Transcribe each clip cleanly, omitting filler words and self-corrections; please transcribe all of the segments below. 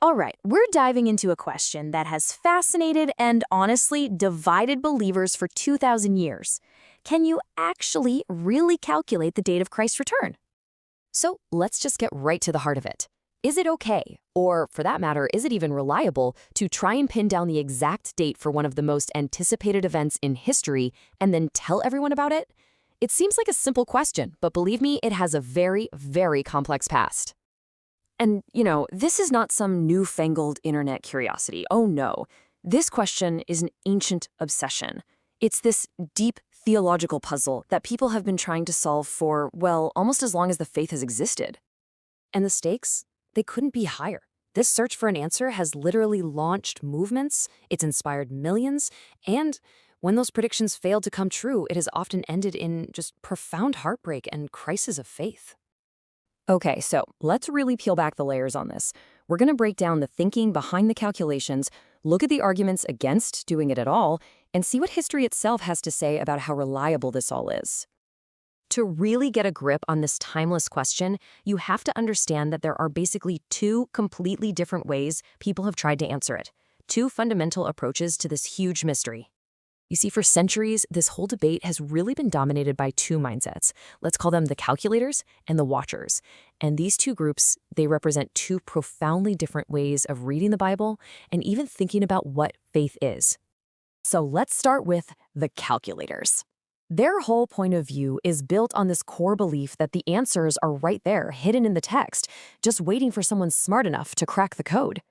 All right, we're diving into a question that has fascinated and honestly divided believers for 2,000 years. Can you actually really calculate the date of Christ's return? So let's just get right to the heart of it. Is it okay, or for that matter, is it even reliable, to try and pin down the exact date for one of the most anticipated events in history and then tell everyone about it? It seems like a simple question, but believe me, it has a very, very complex past. And, this is not some newfangled internet curiosity. Oh no. This question is an ancient obsession. It's this deep theological puzzle that people have been trying to solve for, well, almost as long as the faith has existed. And the stakes? They couldn't be higher. This search for an answer has literally launched movements, it's inspired millions, and when those predictions failed to come true, it has often ended in just profound heartbreak and crisis of faith. Okay, so let's really peel back the layers on this. We're going to break down the thinking behind the calculations, look at the arguments against doing it at all, and see what history itself has to say about how reliable this all is. To really get a grip on this timeless question, you have to understand that there are basically two completely different ways people have tried to answer it, two fundamental approaches to this huge mystery. You see, for centuries, this whole debate has really been dominated by two mindsets. Let's call them the calculators and the watchers. And these two groups, they represent two profoundly different ways of reading the Bible and even thinking about what faith is. So let's start with the calculators. Their whole point of view is built on this core belief that the answers are right there, hidden in the text, just waiting for someone smart enough to crack the code.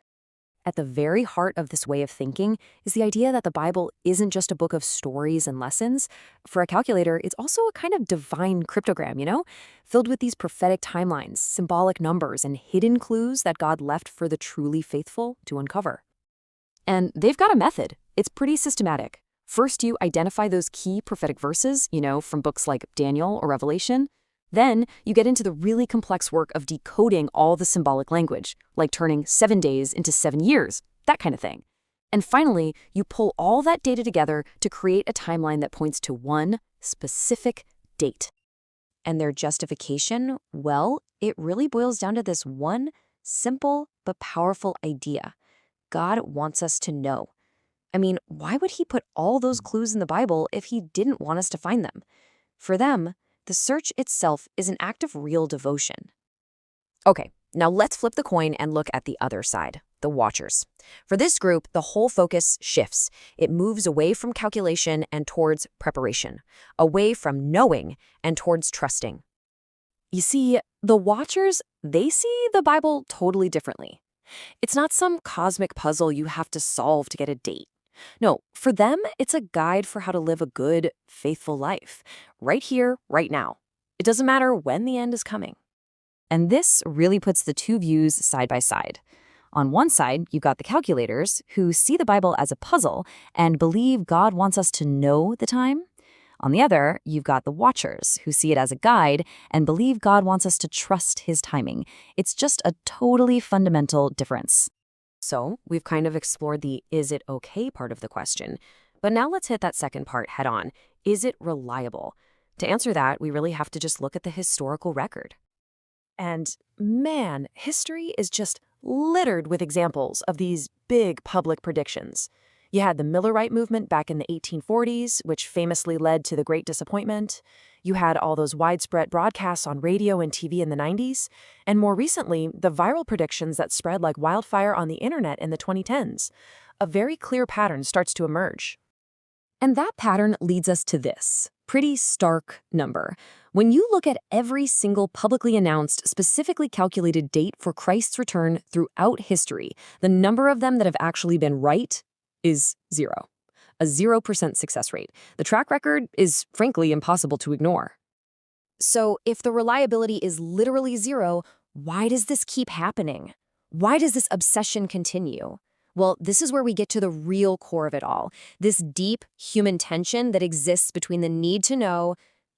At the very heart of this way of thinking is the idea that the Bible isn't just a book of stories and lessons. For a calculator, it's also a kind of divine cryptogram, filled with these prophetic timelines, symbolic numbers, and hidden clues that God left for the truly faithful to uncover. And they've got a method. It's pretty systematic. First, you identify those key prophetic verses, from books like Daniel or Revelation. Then you get into the really complex work of decoding all the symbolic language, like turning 7 days into 7 years, that kind of thing. And finally, you pull all that data together to create a timeline that points to one specific date. And their justification, well, it really boils down to this one simple but powerful idea. God wants us to know. I mean, why would he put all those clues in the Bible if he didn't want us to find them? For them, the search itself is an act of real devotion. Okay, now let's flip the coin and look at the other side, the watchers. For this group, the whole focus shifts. It moves away from calculation and towards preparation, away from knowing and towards trusting. You see, the watchers, they see the Bible totally differently. It's not some cosmic puzzle you have to solve to get a date. No, for them, it's a guide for how to live a good, faithful life, right here, right now. It doesn't matter when the end is coming. And this really puts the two views side by side. On one side, you've got the calculators, who see the Bible as a puzzle and believe God wants us to know the time. On the other, you've got the watchers, who see it as a guide and believe God wants us to trust his timing. It's just a totally fundamental difference. So we've kind of explored the is it okay part of the question. But now let's hit that second part head on. Is it reliable? To answer that, we really have to just look at the historical record. And man, history is just littered with examples of these big public predictions. You had the Millerite movement back in the 1840s, which famously led to the Great Disappointment. You had all those widespread broadcasts on radio and TV in the 90s. And more recently, the viral predictions that spread like wildfire on the internet in the 2010s. A very clear pattern starts to emerge. And that pattern leads us to this pretty stark number. When you look at every single publicly announced, specifically calculated date for Christ's return throughout history, the number of them that have actually been right is 0. A 0% success rate. The track record is, frankly, impossible to ignore. So if the reliability is literally 0, why does this keep happening? Why does this obsession continue? Well, this is where we get to the real core of it all, this deep human tension that exists between the need to know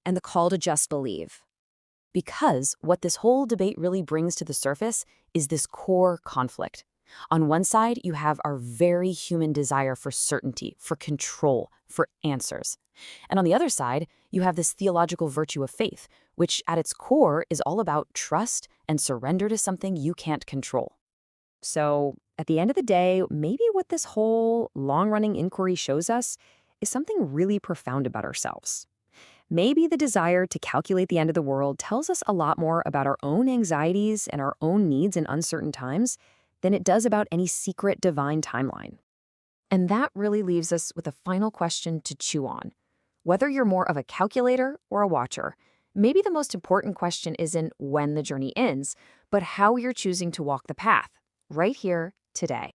and the call to just believe. Because what this whole debate really brings to the surface is this core conflict. On one side, you have our very human desire for certainty, for control, for answers. And on the other side, you have this theological virtue of faith, which at its core is all about trust and surrender to something you can't control. So, at the end of the day, maybe what this whole long running inquiry shows us is something really profound about ourselves. Maybe the desire to calculate the end of the world tells us a lot more about our own anxieties and our own needs in uncertain times than it does about any secret divine timeline. And that really leaves us with a final question to chew on. Whether you're more of a calculator or a watcher, maybe the most important question isn't when the journey ends, but how you're choosing to walk the path, right here, today.